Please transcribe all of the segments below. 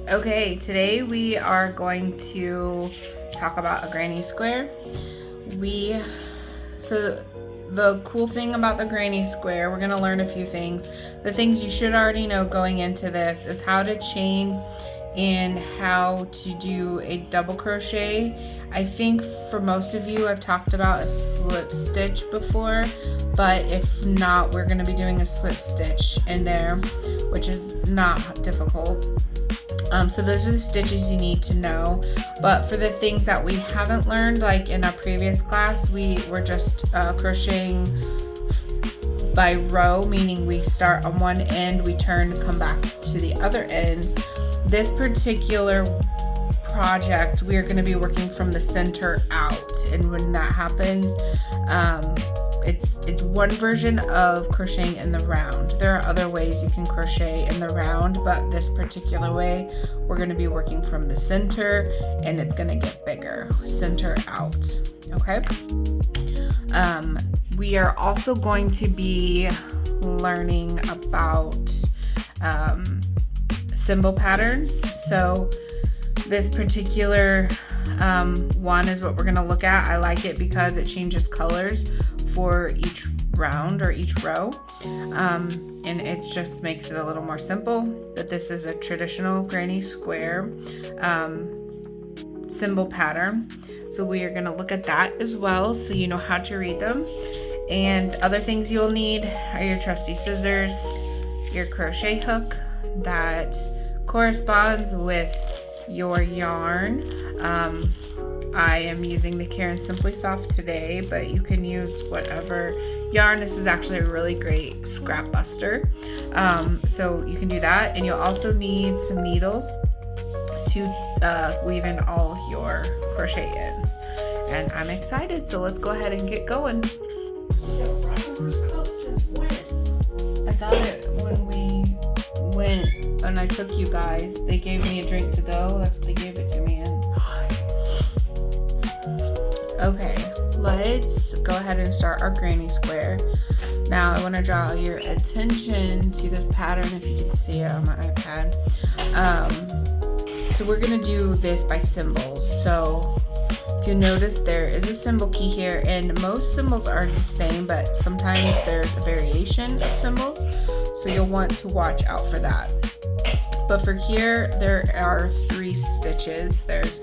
Okay, today we are going to talk about a granny square. So the cool thing about the granny square, we're going to learn a few things. The things you should already know going into this is how to chain and how to do a double crochet. I think for most of you I've talked about a slip stitch before, but if not, we're going to be doing a slip stitch in there, which is not difficult. So those are the stitches you need to know. But for the things that we haven't learned, like in our previous class, we were just crocheting by row, meaning we start on one end, we turn, come back to the other end. This particular project, we are going to be working from the center out, and when that happens, it's one version of crocheting in the round. There are other ways you can crochet in the round, but this particular way, we're going to be working from the center, and it's going to get bigger, center out. Okay. We are also going to be learning about symbol patterns. So this particular one is what we're going to look at. I like it because it changes colors for each round or each row, and it just makes it a little more simple. But this is a traditional granny square symbol pattern, so we are going to look at that as well, so you know how to read them. And other things you'll need are your trusty scissors, your crochet hook that corresponds with your yarn. I am using the Karen Simply Soft today, but you can use whatever yarn. This is actually a really great scrap buster. So you can do that, and you'll also need some needles to weave in all your crochet ends. And I'm excited, so let's go ahead and get going. I got it when we went and I took you guys. They gave me a drink to go. That's what they gave it to me in. Okay, let's go ahead and start our granny square. Now I want to draw your attention to this pattern, if you can see it on my iPad. So we're going to do this by symbols. So if you notice, there is a symbol key here, and most symbols are the same, but sometimes there's a variation of symbols, so you'll want to watch out for that. But for here, there are 3 stitches. There's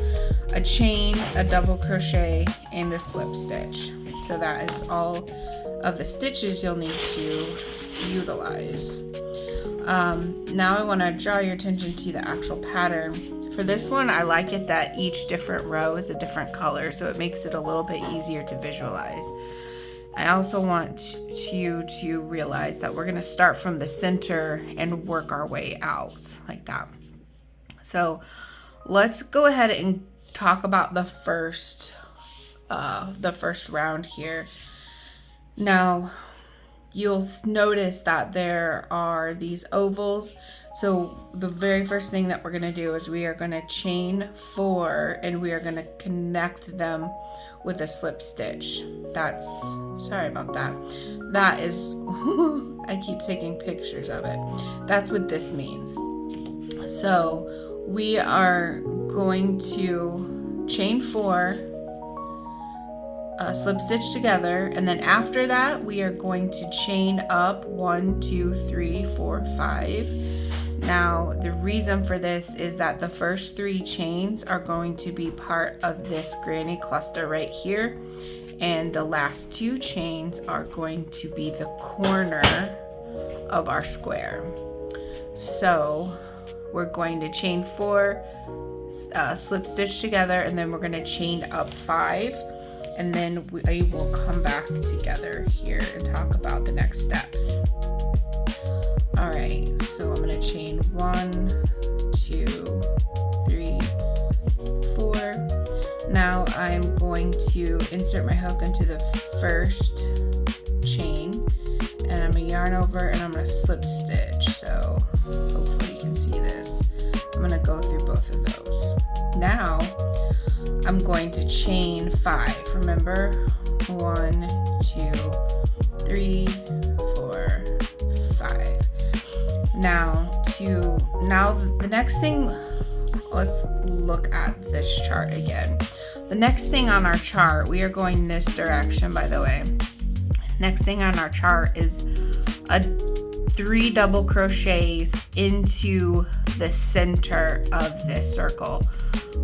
a chain, a double crochet, and a slip stitch. So that is all of the stitches you'll need to utilize. Now I want to draw your attention to the actual pattern. For this one, I like it that each different row is a different color, so it makes it a little bit easier to visualize. I also want you to realize that we're going to start from the center and work our way out like that. So let's go ahead and talk about the first round here. Now you'll notice that there are these ovals. So the very first thing that we're going to do is we are going to chain 4, and we are going to connect them with a slip stitch. Sorry about that. That is, I keep taking pictures of it. That's what this means. So we are going to chain 4, slip stitch together, and then after that we are going to chain up 1, 2, 3, 4, 5. Now the reason for this is that the first 3 chains are going to be part of this granny cluster right here, and the last 2 chains are going to be the corner of our square. So we're going to chain 4, slip stitch together, and then we're going to chain up 5, and then we will come back together here and talk about the next steps. Alright, so I'm going to chain 1, 2, 3, 4. Now I'm going to insert my hook into the first chain, and I'm going to yarn over, and I'm going to slip stitch. So hopefully you can see this. I'm going to go through both of those. Now I'm going to chain 5. Remember, 1, 2, 3, 4, 5. Now the next thing let's look at this chart again. The next thing on our chart, we are going this direction, by the way. Next thing on our chart is 3 double crochets into the center of this circle.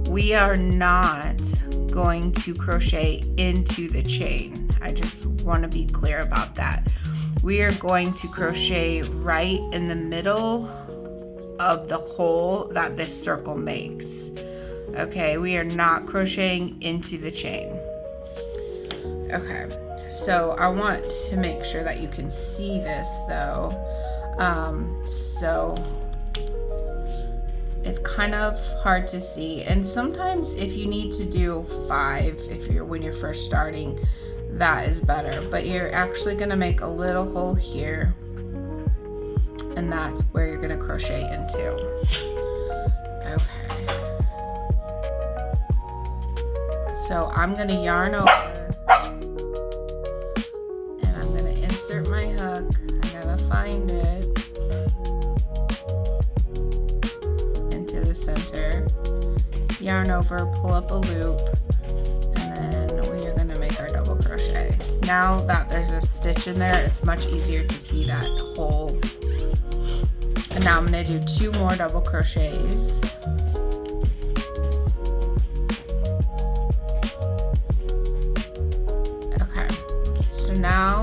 We are not going to crochet into the chain. I just want to be clear about that. We are going to crochet right in the middle of the hole that this circle makes. Okay, we are not crocheting into the chain. Okay, so I want to make sure that you can see this though. So it's kind of hard to see, and sometimes if you need to do 5 when you're first starting, that is better, but you're actually going to make a little hole here, and that's where you're going to crochet into. Okay, so I'm going to yarn over and I'm going to insert my hook. I gotta find it into the center, yarn over, pull up a loop, and then we are going to make our double crochet. Now that there's a stitch in there, it's much easier to see that hole. And now I'm going to do 2 more double crochets. Okay, so now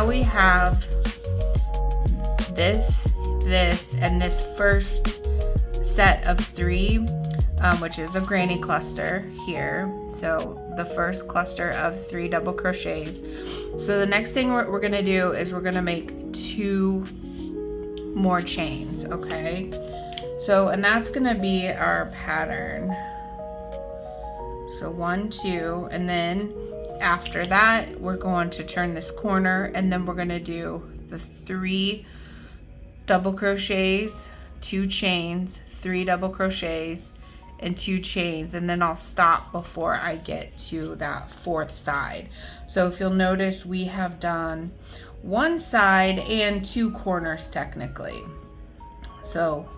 we have this, and this first set of 3, which is a granny cluster here. So the first cluster of 3 double crochets. So the next thing we're gonna do is we're gonna make 2 more chains, okay? So, and that's gonna be our pattern. So 1, 2, and then after that, we're going to turn this corner, and then we're gonna do the 3 double crochets, 2 chains, 3 double crochets, and 2 chains, and then I'll stop before I get to that 4th side. So if you'll notice, we have done 1 side and 2 corners technically. So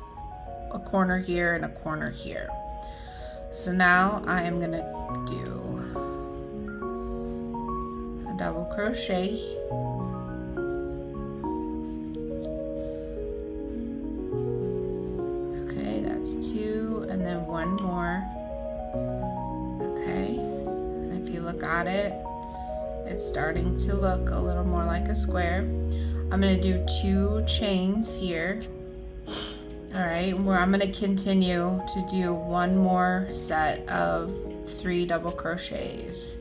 a corner here and a corner here. So now I am gonna do a double crochet, okay, that's 2, and then 1 more. Okay, and if you look at it, it's starting to look a little more like a square. I'm going to do 2 chains here. All right, where I'm going to continue to do 1 more set of 3 double crochets.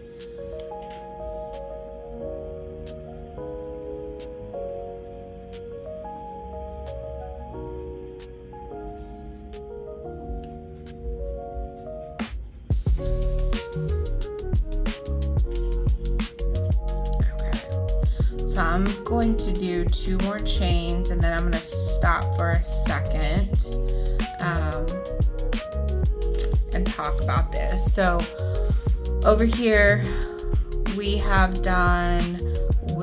So I'm going to do 2 more chains, and then I'm going to stop for a second and talk about this. So over here we have done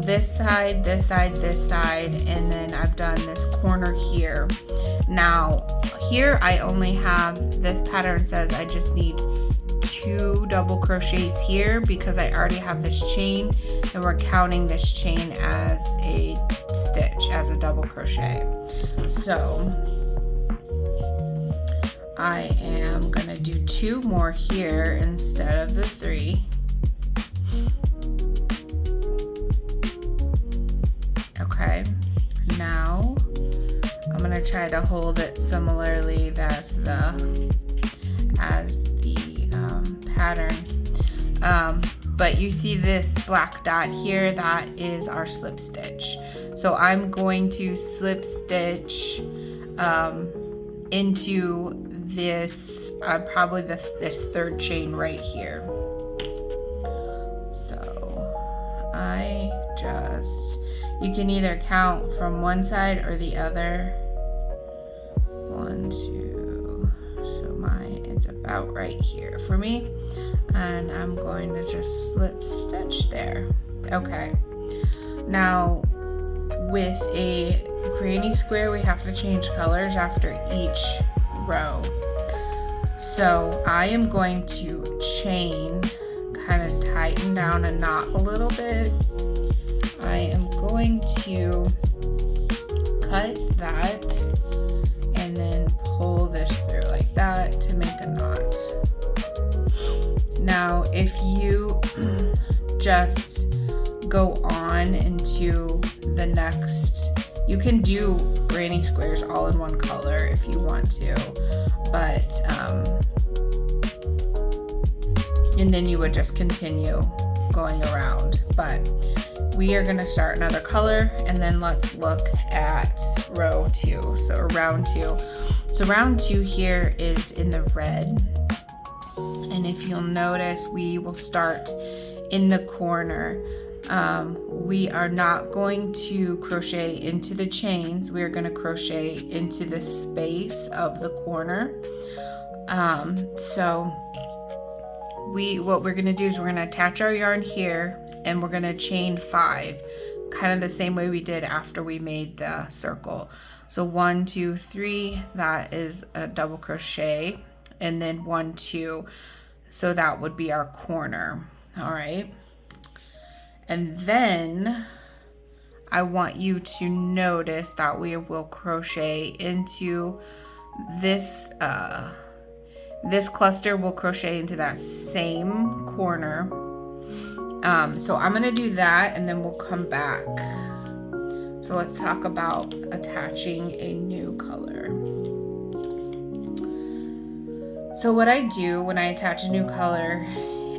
this side, this side, this side, and then I've done this corner here. Now here I only have, this pattern says I just need 2 double crochets here because I already have this chain, and we're counting this chain as a stitch, as a double crochet. So I am gonna do 2 more here instead of the 3. Okay, now I'm gonna try to hold it similarly as the pattern, but you see this black dot here, that is our slip stitch. So I'm going to slip stitch into this probably this 3rd chain right here. So you can either count from one side or the other. 1, 2, so mine is about right here for me, and I'm going to just slip stitch there. Okay, now with a granny square, we have to change colors after each row. So I am going to chain, kind of tighten down a knot a little bit. I am going to cut that and then pull this through like that to make a knot. Now, if you just go on into the next, you can do granny squares all in one color if you want to, but and then you would just continue going around. But we are going to start another color, and then let's look at row 2, so round 2. So round 2 here is in the red, and if you'll notice, we will start in the corner. We are not going to crochet into the chains. We are going to crochet into the space of the corner. What we're going to do is we're going to attach our yarn here, and we're going to chain 5, kind of the same way we did after we made the circle. So 1, 2, 3, that is a double crochet, and then 1, 2, so that would be our corner. All right. And then I want you to notice that we will crochet into this, this cluster will crochet into that same corner. So I'm gonna do that, and then we'll come back. So let's talk about attaching a new color. So what I do when I attach a new color,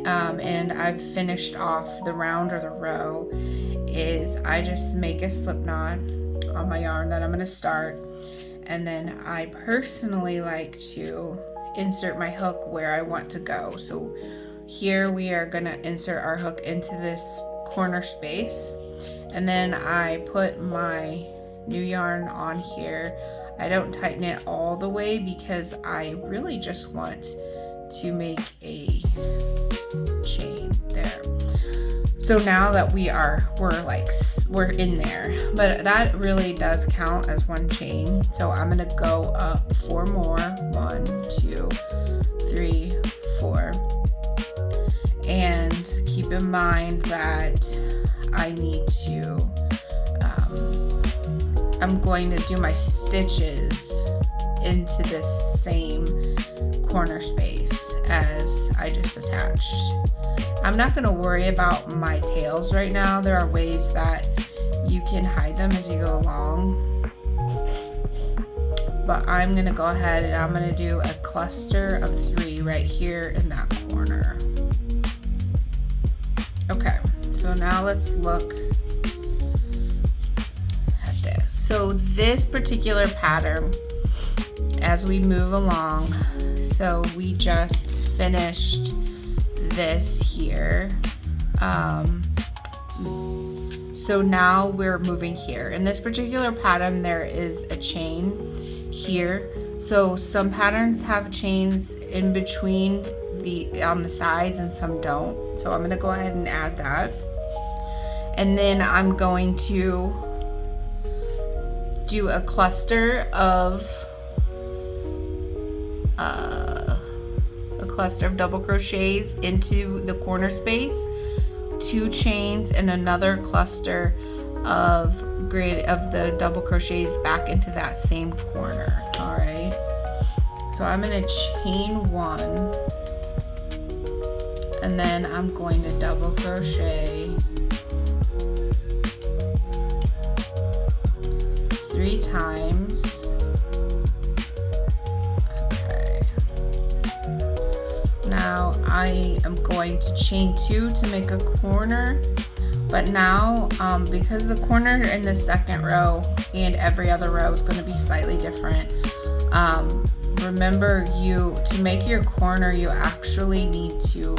and I've finished off the round or the row, is I just make a slip knot on my yarn that I'm going to start, and then I personally like to insert my hook where I want to go. So here we are going to insert our hook into this corner space, and then I put my new yarn on here. I don't tighten it all the way because I really just want to make a chain there. So now that we're in there, but that really does count as one chain. So I'm gonna go up 4 more, 1, 2, 3, 4, and keep in mind that I need to I'm going to do my stitches into this same corner space as I just attached. I'm not going to worry about my tails right now. There are ways that you can hide them as you go along, but I'm going to go ahead and I'm going to do a cluster of 3 right here in that corner. Okay, so now let's look at this. So this particular pattern, as we move along, so we just finished this here. So now we're moving here. In this particular pattern, there is a chain here. So some patterns have chains in between on the sides and some don't. So I'm gonna go ahead and add that. And then I'm going to do a cluster of double crochets into the corner space, 2 chains, and another cluster of the double crochets back into that same corner. All right, so I'm going to chain 1, and then I'm going to double crochet 3 times. Now I am going to chain 2 to make a corner, but now because the corner in the second row and every other row is going to be slightly different, remember, to make your corner, you actually need to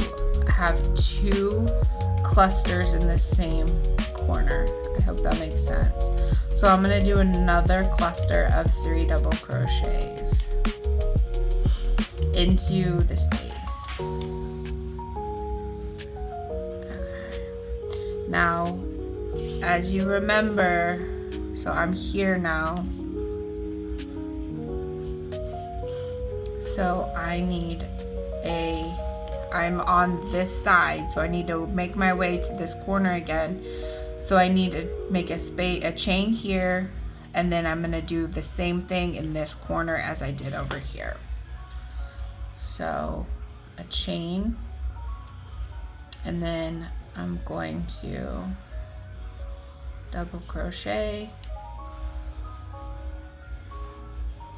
have 2 clusters in the same corner. I hope that makes sense. So I'm going to do another cluster of 3 double crochets into the space. Okay. Now, as you remember, so So I'm here now. So I'm on this side, so I need to make my way to this corner again. So I need to make a chain here, and then I'm gonna do the same thing in this corner as I did over here. So a chain, and then I'm going to double crochet,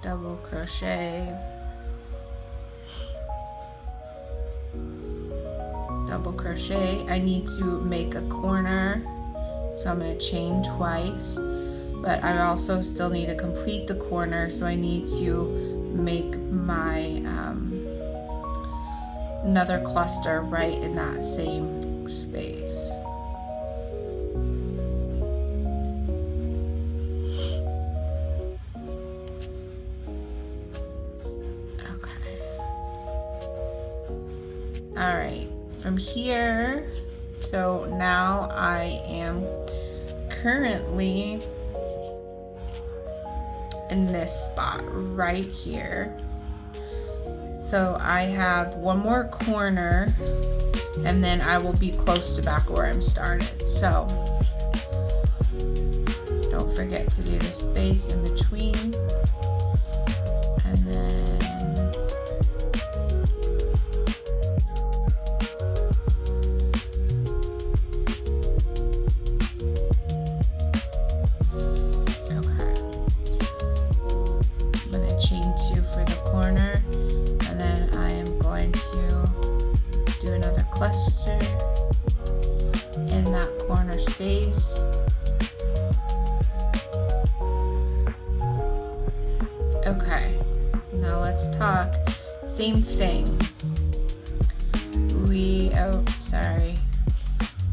double crochet, double crochet. I need to make a corner, so I'm going to chain twice, but I also still need to complete the corner, so I need to make my another cluster right in that same space. Okay. All right, from here, so now I am currently in this spot right here. So I have one more corner, and then I will be close to back where I'm started. So don't forget to do the space in between, and then okay. I'm gonna chain 2 for the corner. And then I am going to do another cluster in that corner space. Okay, now let's talk. Same thing.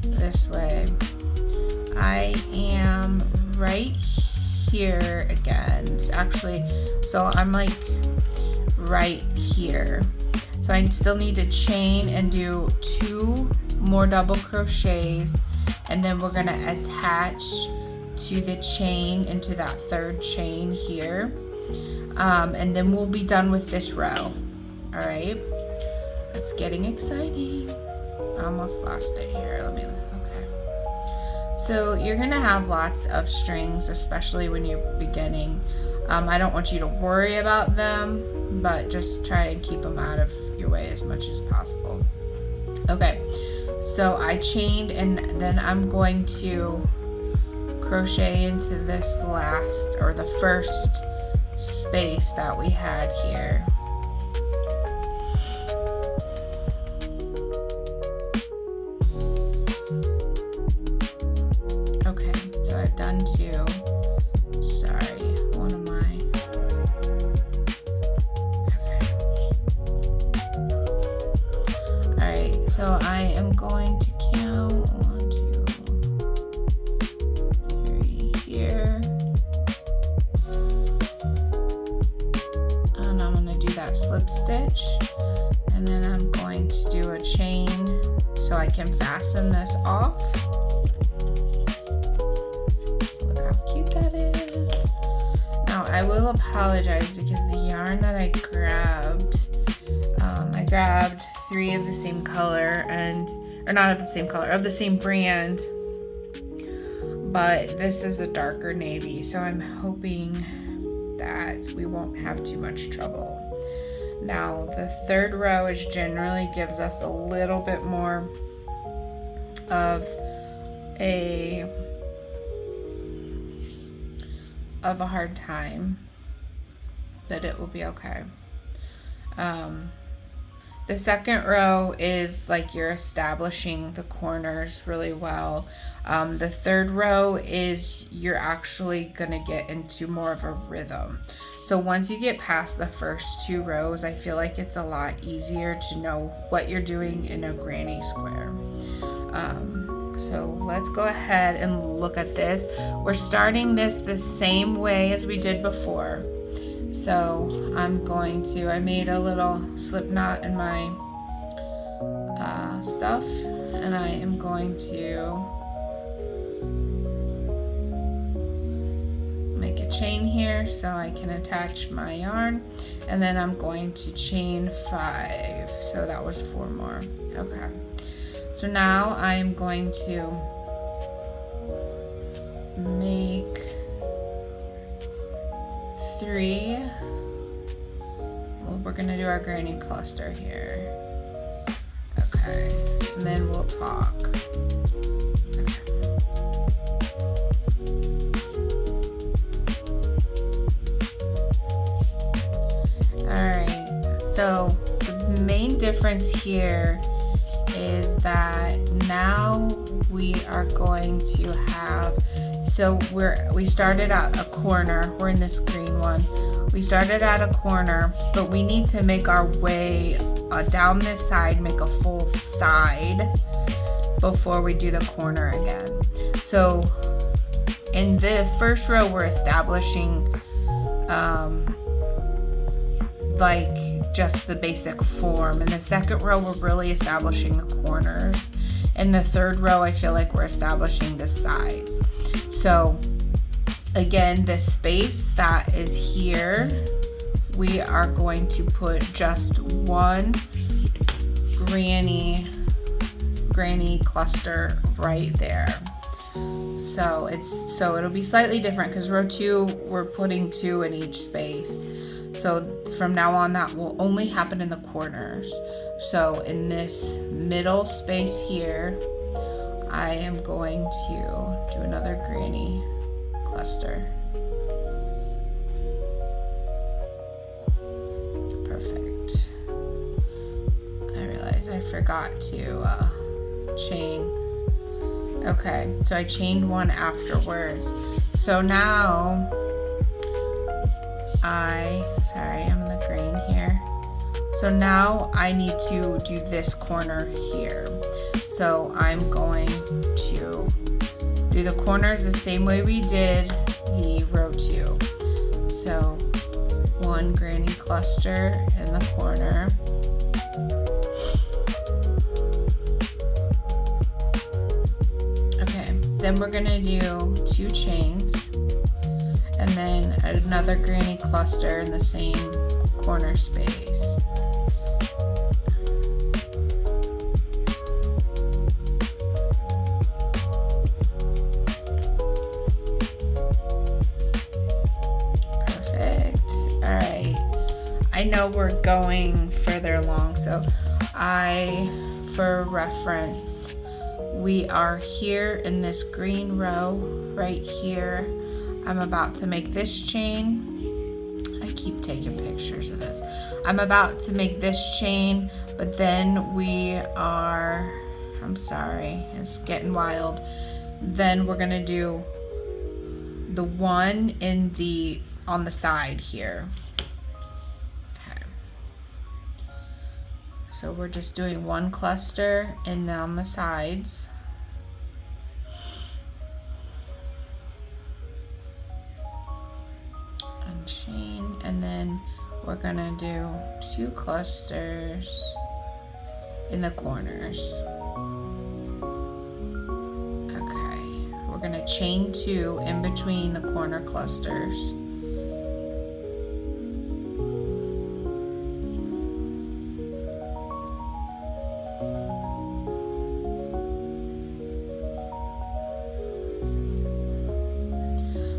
This way. I am right here again. So I'm like right here. So I still need to chain and do 2 more double crochets, and then we're gonna attach to the chain into that 3rd chain here, and then we'll be done with this row. All right, it's getting exciting. I almost lost it here. Okay. So you're gonna have lots of strings, especially when you're beginning. I don't want you to worry about them, but just try and keep them out of your way as much as possible. Okay, so I chained, and then I'm going to crochet into this the first space that we had here. Okay, so I've done 2. So I am going to count 1, 2, 3 here, and I'm going to do that slip stitch, and then I'm going to do a chain so I can fasten this off. Look how cute that is. Now I will apologize because the yarn that I grabbed 3 of the same color, or not of the same color, of the same brand, but this is a darker navy, so I'm hoping that we won't have too much trouble. Now the 3rd row generally gives us a little bit more of a hard time, but it will be okay. The 2nd row is like you're establishing the corners really well. The 3rd row is you're actually gonna get into more of a rhythm. So once you get past the first 2 rows, I feel like it's a lot easier to know what you're doing in a granny square. So let's go ahead and look at this. We're starting this the same way as we did before. So I made a little slip knot in my stuff, and I am going to make a chain here so I can attach my yarn, and then I'm going to chain 5. So that was 4 more. Okay. So now I am going to make 3. Well, we're gonna do our granny cluster here. Okay, and then we'll talk. Alright, so the main difference here is that now we are going to have, so we started at a corner, we're in this green one. We started at a corner, but we need to make our way down this side, make a full side before we do the corner again. So in the first row, we're establishing like just the basic form. In the second row, we're really establishing the corners. In the third row, I feel like we're establishing the sides. So again, this space that is here, we are going to put just one granny cluster right there. So it'll be slightly different because row 2, we're putting 2 in each space. So from now on, that will only happen in the corners. So in this middle space here, I am going to do another granny cluster. Perfect. I realized I forgot to chain. Okay, so I chained 1 afterwards. So now I'm in the green here. So now I need to do this corner here. So I'm going to do the corners the same way we did the row 2. So 1 granny cluster in the corner. Okay, then we're gonna do 2 chains and then another granny cluster in the same corner space. I know we're going further along, so for reference, we are here in this green row right here. I'm about to make this chain. I keep taking pictures of this. I'm about to make this chain, but then we are, I'm sorry, it's getting wild. Then we're gonna do the one on the side here. So we're just doing 1 cluster and down the sides. Unchain, and then we're gonna do 2 clusters in the corners. Okay, we're gonna chain 2 in between the corner clusters.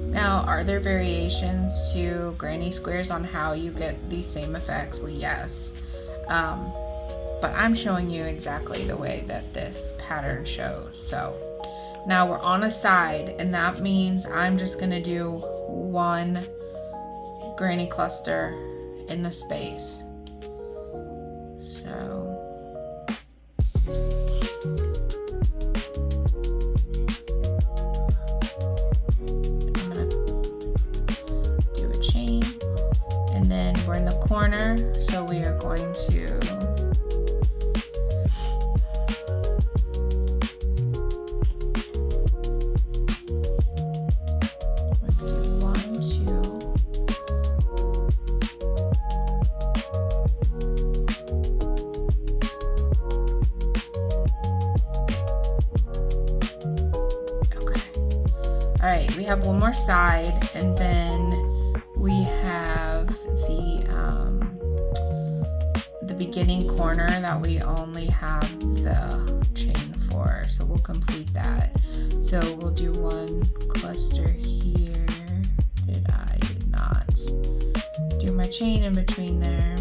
Now, are there variations to granny squares on how you get these same effects? Well, yes. But I'm showing you exactly the way that this pattern shows. So now we're on a side, and that means I'm just gonna do 1 granny cluster in the space. So we're in the corner, so we are going to do 1, 2. Okay. All right, we have 1 more side, and then beginning corner that we only have the chain for, so we'll complete that. So we'll do one cluster here. Did not do my chain in between there.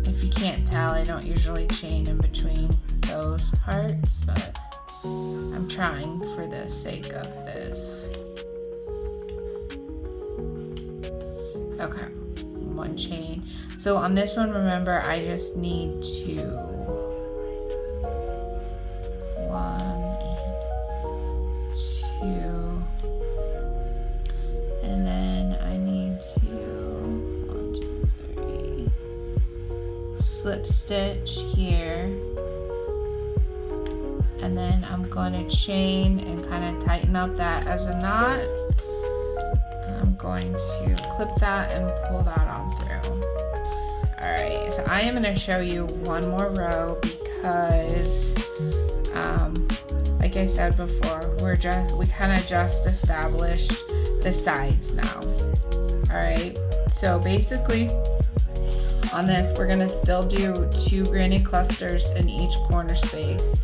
If you can't tell, I don't usually chain in between those parts, but I'm trying for the sake of this. Okay, one chain. So on this one, remember, I just need to one and two, and then I need to 1, 2, 3 slip stitch here, and then I'm going to chain and kind of tighten up that as a knot. I'm going to clip that and pull that on through. Alright, so I am going to show you one more row because like I said before, we kind of just established the sides now. Alright, so basically on this we're going to still do 2 granny clusters in each corner space,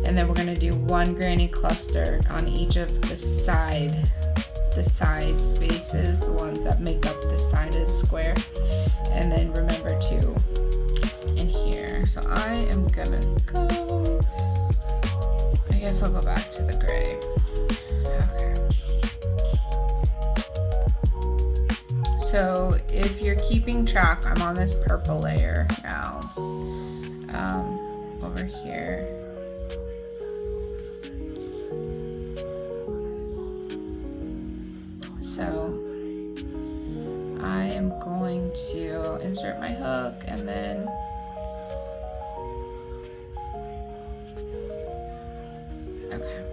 and then we're going to do 1 granny cluster on each of the side spaces, the ones that make up the side of the square, and then remember to in here. So I am gonna go, I guess I'll go back to the gray. Okay, so if you're keeping track, I'm on this purple layer now, over here. So I am going to insert my hook, and then okay,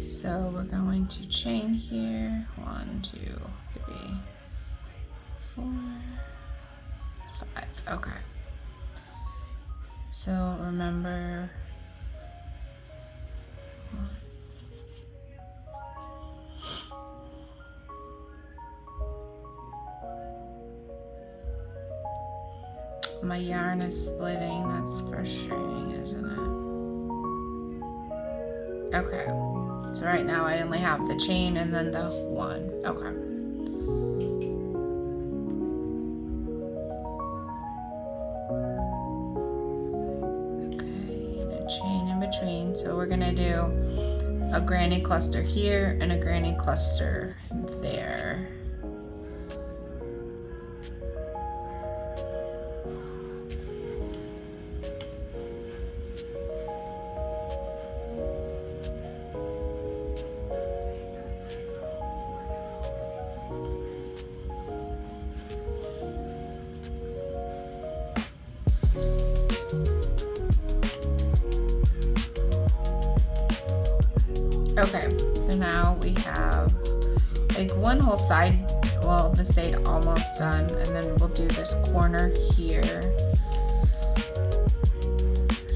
so we're going to chain here, 1, 2, 3, 4, 5. Okay, so remember, my yarn is splitting. That's frustrating, isn't it? Okay, so right now I only have the chain and then the 1. Okay. Okay, and a chain in between. So we're gonna do a granny cluster here and a granny cluster there. Okay, so now we have like one whole side, well, the side almost done, and then we'll do this corner here.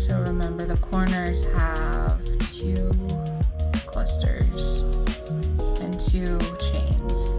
So remember, the corners have 2 clusters and 2 chains.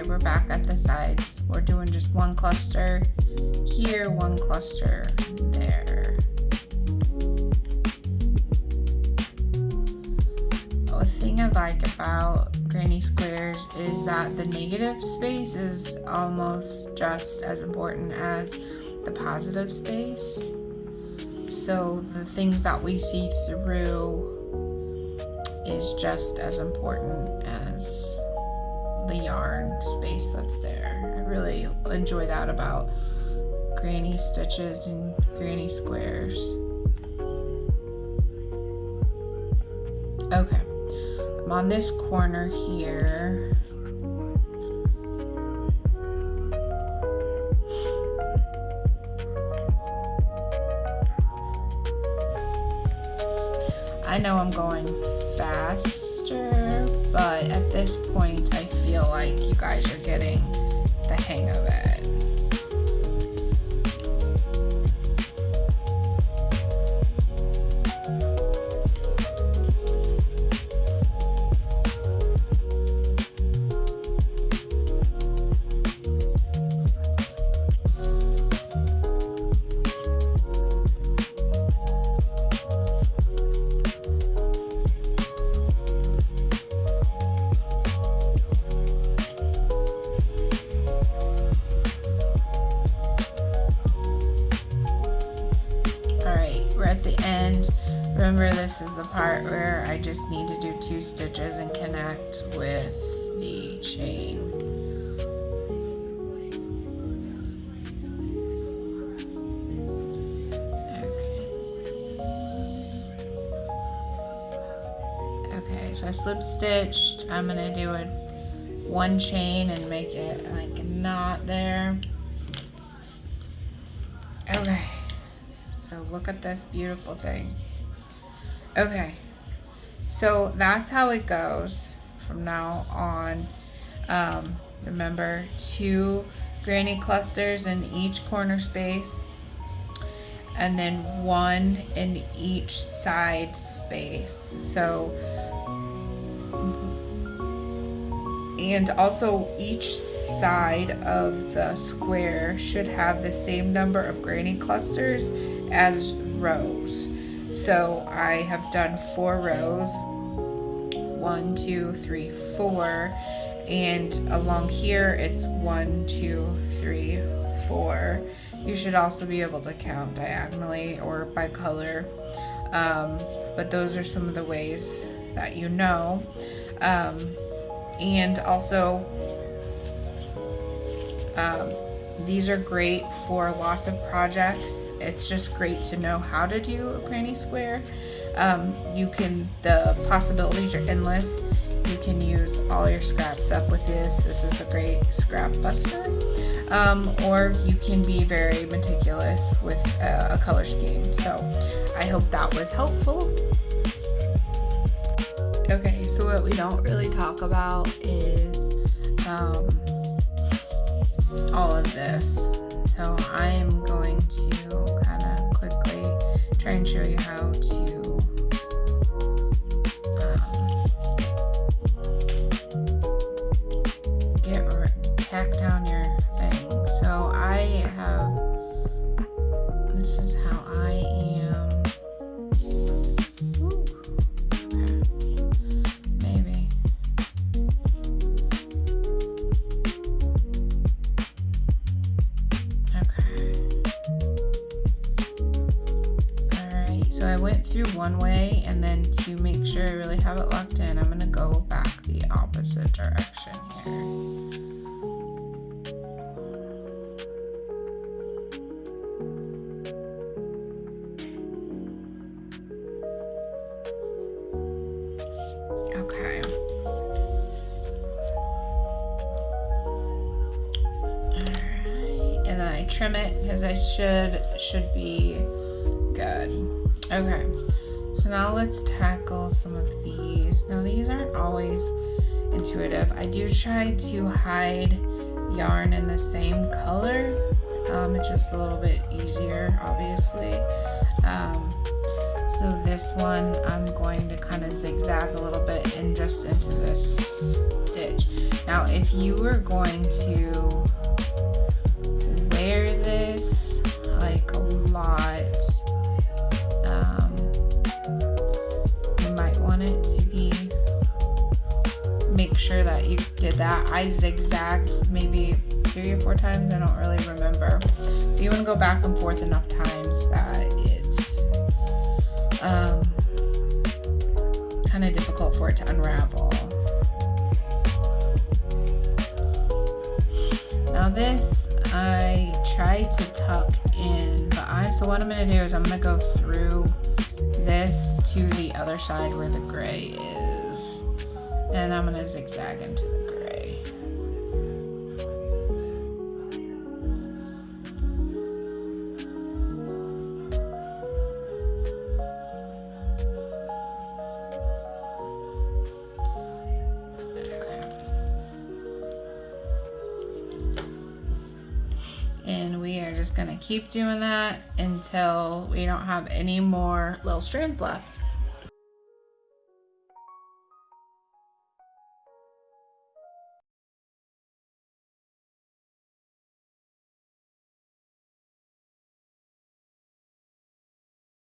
We're back at the sides. We're doing just 1 cluster here, 1 cluster there. A thing I like about granny squares is that the negative space is almost just as important as the positive space. So the things that we see through is just as important as the yarn space that's there. I really enjoy that about granny stitches and granny squares. Okay, I'm on this corner here. I know I'm going faster, but at this point I feel like you guys are getting the hang of it. At the end, remember this is the part where I just need to do 2 stitches and connect with the chain. Okay, so I slip stitched. I'm gonna do a 1 chain and make it like a knot there. Okay. So look at this beautiful thing. Okay, so that's how it goes from now on. Remember, 2 granny clusters in each corner space, and then 1 in each side space. So, and also each side of the square should have the same number of granny clusters as rows. So I have done 4 rows, 1, 2, 3, 4, and along here it's 1, 2, 3, 4. You should also be able to count diagonally or by color, but those are some of the ways that you know. And also these are great for lots of projects. It's just great to know how to do a granny square. The possibilities are endless. You can use all your scraps up with this. This is a great scrap buster. Or you can be very meticulous with a color scheme. So I hope that was helpful. Okay, so what we don't really talk about is all of this. So I am going to kind of quickly try and show you how to tack down your thing. So this is how I am. Maybe. Alright, so I went through one way, and then to make sure I really have it locked in, I'm going to go back the opposite direction here. Okay. Alright, and then I trim it because I should be good. Okay, so now let's tackle some of these. Now these aren't always intuitive. I do try to hide yarn in the same color. It's just a little bit easier, obviously. So this one, I'm going to kind of zigzag a little bit and just into this stitch. Now, if you were going to wear this like a lot, you might want it to be, make sure that you did that. I zigzagged maybe 3 or 4 times, I don't really remember. But you want to go back and forth enough times that it's kind of difficult for it to unravel. Now this I tried to tuck in, but so what I'm going to do is I'm going to go through this to the other side where the gray is, and I'm going to zigzag into the gray. gonna keep doing that until we don't have any more little strands left.